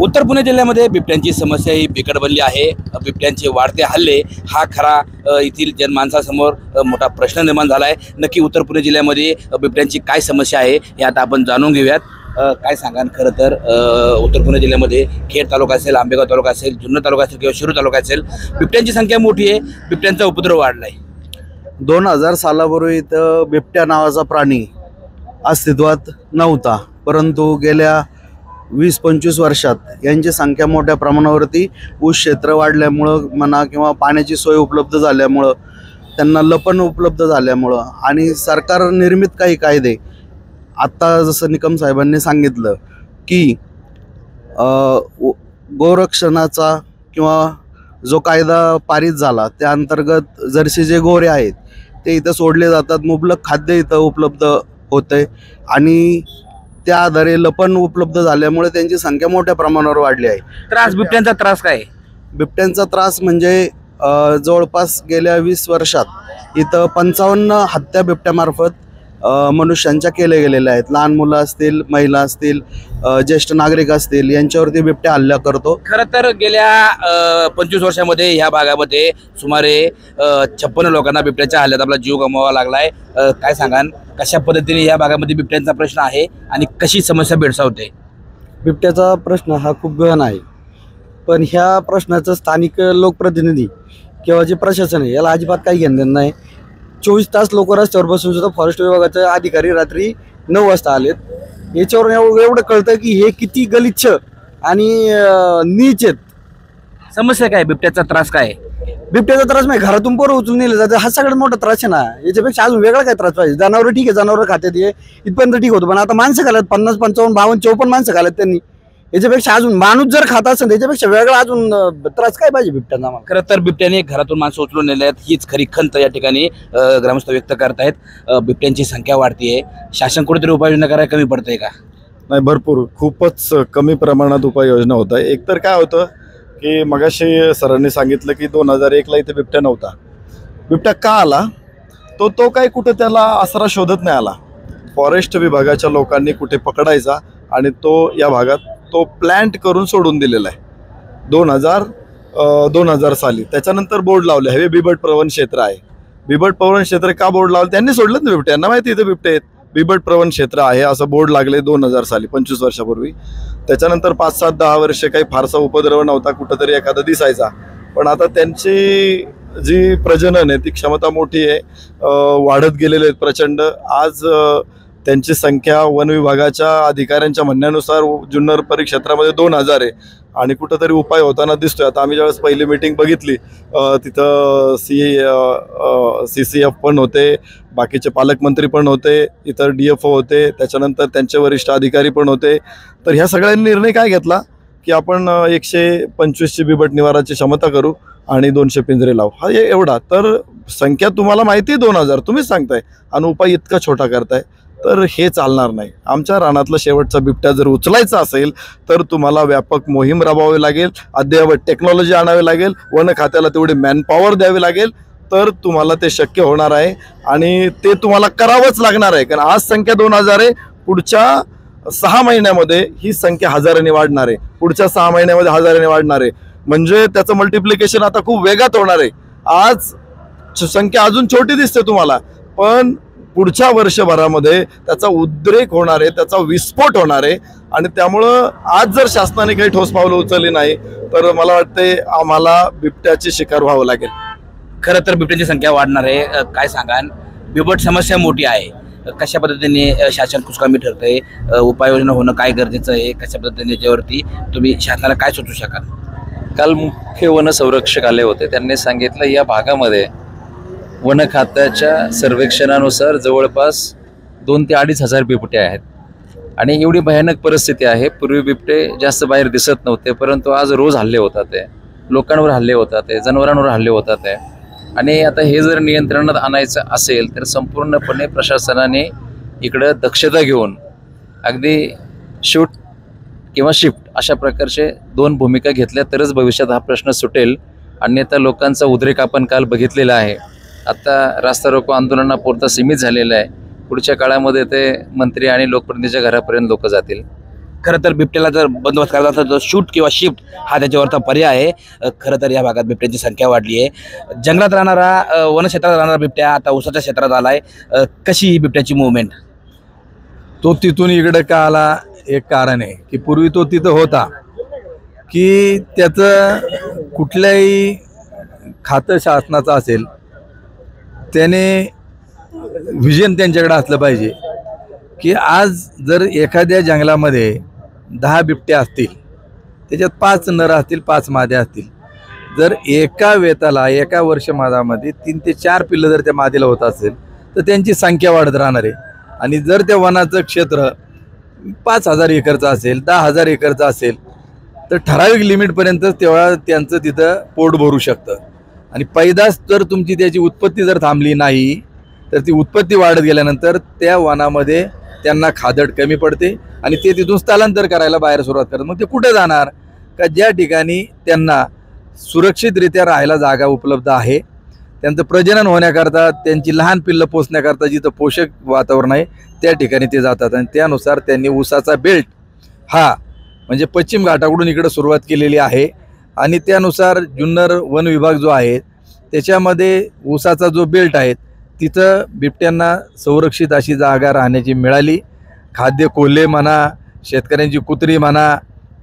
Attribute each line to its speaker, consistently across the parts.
Speaker 1: उत्तर पुणे जिल्ह्यामध्ये बिबट्यांची समस्या ही बिकट बनली आहे। बिबट्यांचे वाढते हल्ले हा खरा येथील जनमानसासमोर मोठा प्रश्न निर्माण झाला आहे। नक्की उत्तर पुणे जिल्ह्यामध्ये बिबट्यांची काय समस्या आहे हे आता आपण जाणून घेऊयात। काय सांगाल? खरं तर उत्तर पुणे जिल्ह्यामध्ये खेड तालुका असेल, आंबेगाव तालुका असेल, जुन्नर तालुका असेल किंवा शिरूर तालुका असेल, बिबट्यांची संख्या मोठी आहे, बिबट्यांचा उपद्रव वाढला आहे।
Speaker 2: 2000 सालापूर्वी इथं बिबट्या नावाचा प्राणी अस्तित्वात नव्हता, परंतु गेल्या 20-25 वर्षात यांची संख्या मोठ्या प्रमाणावरती ऊस क्षेत्र वाढल्यामुळं म्हणा किंवा पाण्याची सोय उपलब्ध झाल्यामुळं, त्यांना लपण उपलब्ध झाल्यामुळं आणि सरकार निर्मित काही कायदे, आत्ता जसं निकम साहेबांनी सांगितलं की गोरक्षणाचा किंवा जो कायदा पारित झाला त्या अंतर्गत जर्सी जे गोरे आहेत ते इथं सोडले जातात, मुबलक खाद्य इथं उपलब्ध होते आणि त्या आधारे लपण उपलब्ध झाल्यामुळे त्यांची संख्या मोठ्या प्रमाणावर वाढली आहे।
Speaker 1: त्रास, बिबट्यांचा त्रास काय आहे?
Speaker 2: बिबट्यांचा त्रास म्हणजे जवळपास गेल्या 20 वर्षात इथं 55 हत्या बिबट्यामार्फत मनुष्यांच्या केले गेलेल्या आहेत। लहान मुलं असतील, महिला असतील, ज्येष्ठ नागरिक असतील, यांच्यावरती बिबट्या हल्ला करतो।
Speaker 1: खरं तर गेल्या 25 वर्षामध्ये ह्या भागामध्ये सुमारे 56 लोकांना बिबट्याच्या हल्ल्यात आपला जीव गमवावा लागलाय। काय सांगाल, कशा पद्धतीने या भागामध्ये बिबट्यांचा प्रश्न आहे आणि कशी समस्या भेडसावते?
Speaker 3: बिबट्याचा प्रश्न हा खूप गहन आहे, पण ह्या प्रश्नाचं स्थानिक लोकप्रतिनिधी किंवा जे प्रशासन आहे याला अजिबात काही घेणं नाही। 24 तास लोक रस्त्यावर बसून सुद्धा फॉरेस्ट विभागाचे अधिकारी रात्री 9 वाजता आलेत। याच्यावर एवढं कळतं की हे किती गलिच्छ आणि नीच आहेत।
Speaker 1: समस्या काय? बिबट्याचा त्रास काय?
Speaker 3: बिबट्याचा त्रास नाही, घरातून पोरं उचलून नेले जाते, हा सगळ्यात मोठा त्रास आहे ना। याच्यापेक्षा अजून वेगळा काय त्रास पाहिजे? जनावर ठीक आहे, जनावर खात्यात ये इथपर्यंत ठीक होतं, पण आता माणसं खाल्यात 50, 55, 52, 54 माणसं खाल्यात त्यांनी। याच्यापेक्षा अजून माणूस जर खात असेल त्याच्यापेक्षा वेगळा अजून त्रास काय पाहिजे बिबट्यांना?
Speaker 1: खरं तर बिबट्याने घरातून माणसं उचलून नेले आहेत, हीच खरी खंत या ठिकाणी ग्रामस्थ व्यक्त करतायत। बिबट्यांची संख्या वाढतीये, शासन कुठेतरी उपाययोजना करायला कमी पडतंय का?
Speaker 4: नाही, भरपूर, खूपच कमी प्रमाणात उपाययोजना होत आहे। एकतर काय होतं की मगाशी सरांनी सांगितलं की 2001ला इथे बिबट्या नव्हता। बिबट्या का आला? तो काय कुठे त्याला आसरा शोधत नाही आला, फॉरेस्ट विभागाच्या लोकांनी कुठे पकडायचा आणि तो या भागात तो प्लॅन्ट करून सोडून दिलेला आहे 2000 साली। त्याच्यानंतर बोर्ड लावले, हे बिबट प्रवण क्षेत्र आहे। बिबट प्रवण क्षेत्र का बोर्ड लावलं? त्यांनी सोडलं ना बिबट्यांना, माहिती इथे बिबटे आहेत, बिबट प्रवण क्षेत्र आहे असं बोर्ड लागले 2000 साली, 25 वर्षापूर्वी। त्याच्यानंतर 5, 7, 10 वर्ष काही फारसा उपद्रव नव्हता, कुठंतरी एखादा दिसायचा, पण आता त्यांची जी प्रजनन आहे ती क्षमता मोठी आहे, वाढत गेलेले आहेत प्रचंड। आज त्यांची संख्या वन विभागाच्या अधिकाऱ्यांच्या म्हणण्यानुसार जुन्नर परिक्षेत्रामध्ये 2000 आहे आणि कुठंतरी उपाय होताना दिसतोय। आता आम्ही ज्यावेळेस पहिली मीटिंग बघितली तिथं CCF पण होते, बाकीचे पालकमंत्री पण होते, इतर DFO होते, त्याच्यानंतर त्यांचे वरिष्ठ अधिकारी पण होते। तर ह्या सगळ्यांनी निर्णय काय घेतला की आपण 125ची बिबट निवाराची क्षमता करू आणि 200 पिंजरे लावू, हा एवढा। तर संख्या तुम्हाला माहिती 2000, तुम्हीच सांगताय आणि उपाय इतका छोटा करताय, तर हे चालणार नाही। आमच्या रानातला शेवटचा बिबट्या जर उचलायचा असेल तर तुम्हाला व्यापक मोहीम राबवावी लागेल, अद्ययावत टेक्नॉलॉजी आणावी लागेल, वन खात्याला तेवढी मॅनपॉवर द्यावी लागेल, तर तुम्हाला ते शक्य होणार आहे आणि ते तुम्हाला करावंच लागणार आहे। कारण आज संख्या 2000 आहे, पुढच्या 6 महिन्यामध्ये ही संख्या हजाराने वाढणार आहे, पुढच्या 6 महिन्यामध्ये हजाराने वाढणार आहे, म्हणजे त्याचं मल्टिप्लिकेशन आता खूप वेगात होणार आहे। आज संख्या अजून छोटी दिसते तुम्हाला, पण पुढच्या वर्षभरामध्ये त्याचा उद्रेक होणार आहे, त्याचा विस्फोट होणार आहे आणि त्यामुळं आज जर शासनाने काही ठोस पावलं उचलली नाही तर मला वाटते आम्हाला बिबट्याची शिकार व्हावं लागेल।
Speaker 1: खरं तर बिबट्यांची संख्या वाढणार आहे। काय सांगाल, बिबट समस्या मोठी आहे, कशा पद्धतीने शासन कुचकामी ठरतंय, उपाययोजना होणं काय गरजेचं आहे, कशा पद्धतीने त्याच्यावरती तुम्ही शासनाला काय सुचवू शकाल?
Speaker 5: काल मुख्य वन संरक्षक आले होते, त्यांनी सांगितलं या भागामध्ये वन खात्याच्या सर्वेक्षणानुसार जवळपास 2 ते 2.5 हजार बिबटे आहेत आणि एवढी भयानक परिस्थिती आहे। पूर्वी बिबटे जास्त बाहेर दिसत नव्हते, परंतु आज रोज हल्ले होतात, ते लोकांवर हल्ले होतात, ते जनावरांवर हल्ले होतात आहे आणि आता हे जर नियंत्रणात आणायचं असेल तर संपूर्णपणे प्रशासनाने इकडं दक्षता घेऊन अगदी शूट किंवा शिफ्ट अशा प्रकारचे 2 भूमिका घेतल्या तरच भविष्यात हा प्रश्न सुटेल। अन्यथा लोकांचा उद्रेक आपण काल बघितलेला आहे। आता रास्ता रोको आंदोलनापुरता सीमित झालेलं आहे, पुढच्या काळामध्ये ते मंत्री आणि लोकप्रतिनिधीच्या घरापर्यंत लोक जातील।
Speaker 1: खरं तर बिबट्याला जर बंदोबस्त करायचा असेल तर शूट किंवा शिफ्ट हा त्याच्यावरचा पर्याय आहे. खरं तर या भागात बिबट्यांची संख्या वाढली आहे. जंगलात राहणारा वनक्षेत्रात राहणारा बिबट्या आता ऊसाच्या क्षेत्रात आलाय. कशी ही बिबट्याची मुवमेंट?
Speaker 6: तो तिथून इकडे का आला एक कारण आहे की पूर्वी तो तिथं होता की त्याचं कुठल्याही खातं शासनाचं असेल त्याने व्हिजन त्यांच्याकडे असलं पाहिजे की आज जर एखाद्या जंगलामध्ये 10 बिबट्या असतील त्याच्यात 5 नर असतील 5 माद्या असतील, जर एका वेताला एका वर्षमादामध्ये 3 ते 4 पिल्लं जर त्या मादीला होत असेल तर त्यांची संख्या वाढत राहणार आहे. आणि जर त्या वनाचं क्षेत्र 5,000 एकरचं असेल 10,000 एकरचं असेल तर ठराविक लिमिटपर्यंतच तेव्हा त्यांचं तिथं पोट भरू शकतं. आणि पैदास जर तुमची त्याची उत्पत्ती जर थांबली नाही तर ती उत्पत्ती वाढत गेल्यानंतर त्या वनामध्ये त्यांना खादड कमी पडते आणि ते तिथून स्थलांतर करायला बाहेर सुरुवात करतात. मग ते कुठे जाणार? का ज्या ठिकाणी त्यांना सुरक्षितरित्या राहायला जागा उपलब्ध आहे, त्यांचं प्रजनन होण्याकरता त्यांची लहान पिल्लं पोसण्याकरता जिथं पोषक वातावरण आहे त्या ठिकाणी ते जातात. आणि त्यानुसार त्यांनी ऊसाचा बेल्ट हा म्हणजे पश्चिम घाटाकडून इकडं सुरुवात केलेली आहे. आणि त्यानुसार जुन्नर वन विभाग जो आहे त्याच्यामध्ये ऊसाचा जो बेल्ट आहे तिथं बिबट्यांना संरक्षित अशी जागा राहण्याची मिळाली. खाद्य कोल्हे म्हणा, शेतकऱ्यांची कुत्री म्हणा,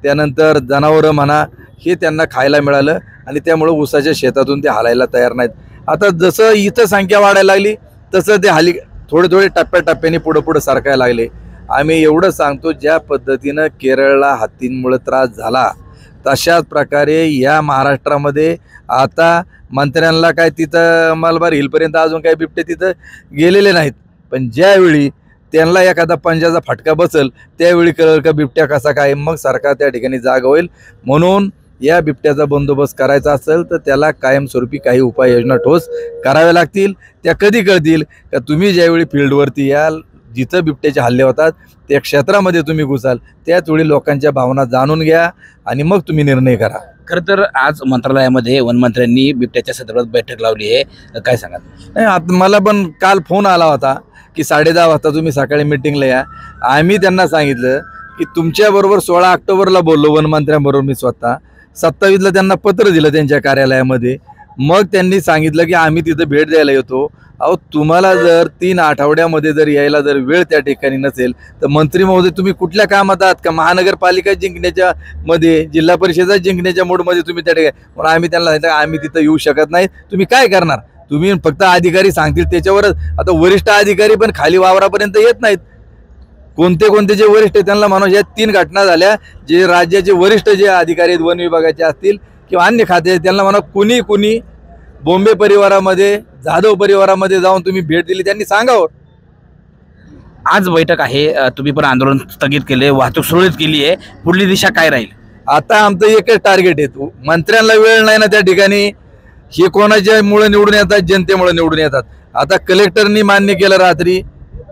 Speaker 6: त्यानंतर जनावरं म्हणा, हे त्यांना खायला मिळालं आणि त्यामुळं ऊसाच्या शेतातून ते हालायला तयार नाहीत. आता जसं इथं संख्या वाढायला लागली तसं ते हाली थोडे टप्प्याटप्प्याने पुढं सरकायला लागले. आम्ही एवढं सांगतो, ज्या पद्धतीनं केरळला हत्तींमुळे त्रास झाला तशाच प्रकारे या महाराष्ट्रामध्ये आता मंत्र्यांना काय तिथं मलबार हिलपर्यंत अजून काही बिबटे तिथं गेलेले नाहीत, पण ज्यावेळी त्यांना एखादा पंजाचा फटका बसेल त्यावेळी कळेल का बिबट्या कसा काय, मग सरकार त्या ठिकाणी जाग होईल. म्हणून या बिबट्याचा बंदोबस्त करायचा असेल तर त्याला कायमस्वरूपी काही उपाययोजना ठोस कराव्या लागतील. त्या कधी कळतील का तुम्ही ज्यावेळी फील्डवरती याल, जिथं बिबट्याचे हल्ले होतात त्या क्षेत्रामध्ये तुम्ही घुसाल, त्याचवेळी लोकांच्या भावना जाणून घ्या आणि मग तुम्ही निर्णय करा.
Speaker 1: खरं तर आज मंत्रालयामध्ये वनमंत्र्यांनी बिबट्याच्या संदर्भात बैठक लावली आहे. काय सांगाल?
Speaker 6: नाही, आता मला पण काल फोन आला होता की 10:30 वाजता तुम्ही सकाळी मिटिंगला या. आम्ही त्यांना सांगितलं की तुमच्याबरोबर 16 ऑक्टोबरला बोललो वनमंत्र्यांबरोबर मी स्वतः, 27ला त्यांना पत्र दिलं त्यांच्या कार्यालयामध्ये. मग त्यांनी सांगितलं की आम्ही तिथं भेट द्यायला येतो. अहो, तुम्हाला जर 3 आठवड्यामध्ये जर यायला जर वेळ त्या ठिकाणी नसेल तर मंत्री महोदय तुम्ही कुठल्या कामात आहात का? महानगरपालिका जिंकण्याच्या मध्ये, जिल्हा परिषदा जिंकण्याच्या मोडमध्ये तुम्ही त्या ठिकाणी. म्हणून आम्ही त्यांना सांगितलं आम्ही तिथं येऊ शकत नाही. तुम्ही काय करणार? तुम्ही फक्त अधिकारी सांगतील त्याच्यावरच. आता वरिष्ठ अधिकारी पण खाली वावरापर्यंत येत नाहीत. कोणते जे वरिष्ठ त्यांना म्हणून या 3 घटना झाल्या, जे राज्याचे वरिष्ठ जे अधिकारी आहेत वन विभागाचे असतील किंवा अन्य खाते त्यांना म्हणा कुणी बॉम्बे परिवारामध्ये, जाधव परिवारामध्ये जाऊन तुम्ही भेट दिली त्यांनी सांगावं.
Speaker 1: आज बैठक आहे, तुम्ही पण आंदोलन स्थगित केले, वाहतूक सुरळीत केली आहे, पुढली दिशा काय राहील?
Speaker 6: आता आमचं एकच टार्गेट आहे, मंत्र्यांना वेळ नाही ना त्या ठिकाणी. हे कोणाच्या मुळे निवडून येतात? जनतेमुळे निवडून येतात. आता कलेक्टरनी मान्य केलं रात्री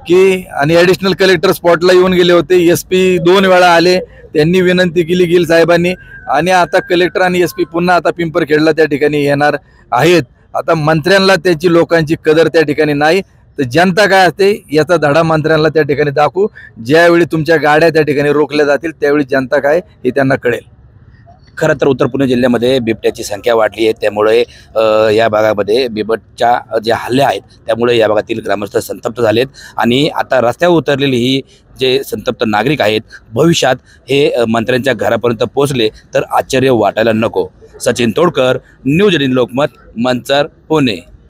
Speaker 6: की, आणि ॲडिशनल कलेक्टर स्पॉटला येऊन गेले होते. SP 2 वेळा आले, त्यांनी विनंती केली गिल साहेबांनी. आणि आता कलेक्टर आणि SP पुन्हा आता पिंपरखेडला त्या ठिकाणी येणार आहेत. आता मंत्र्यांना त्याची लोकांची कदर त्या ठिकाणी नाही, तर जनता काय असते याचा धडा मंत्र्यांना त्या ठिकाणी दाखवू. ज्यावेळी तुमच्या गाड्या त्या ठिकाणी रोखल्या जातील त्यावेळी जनता काय हे त्यांना कळेल.
Speaker 1: खरं तर उत्तर पुणे जिल्ह्यामध्ये बिबट्याची संख्या वाढली आहे, त्यामुळे या भागामध्ये बिबटच्या जे हल्ले आहेत त्यामुळे या भागातील ग्रामस्थ संतप्त झालेत. आणि आता रस्त्यावर उतरलेली ही जे संतप्त नागरिक आहेत, भविष्यात हे मंत्र्यांच्या घरापर्यंत पोहोचले तर आश्चर्य वाटायला नको. सचिन तोडकर, न्यूज 18 लोकमत, मंचर, पुणे.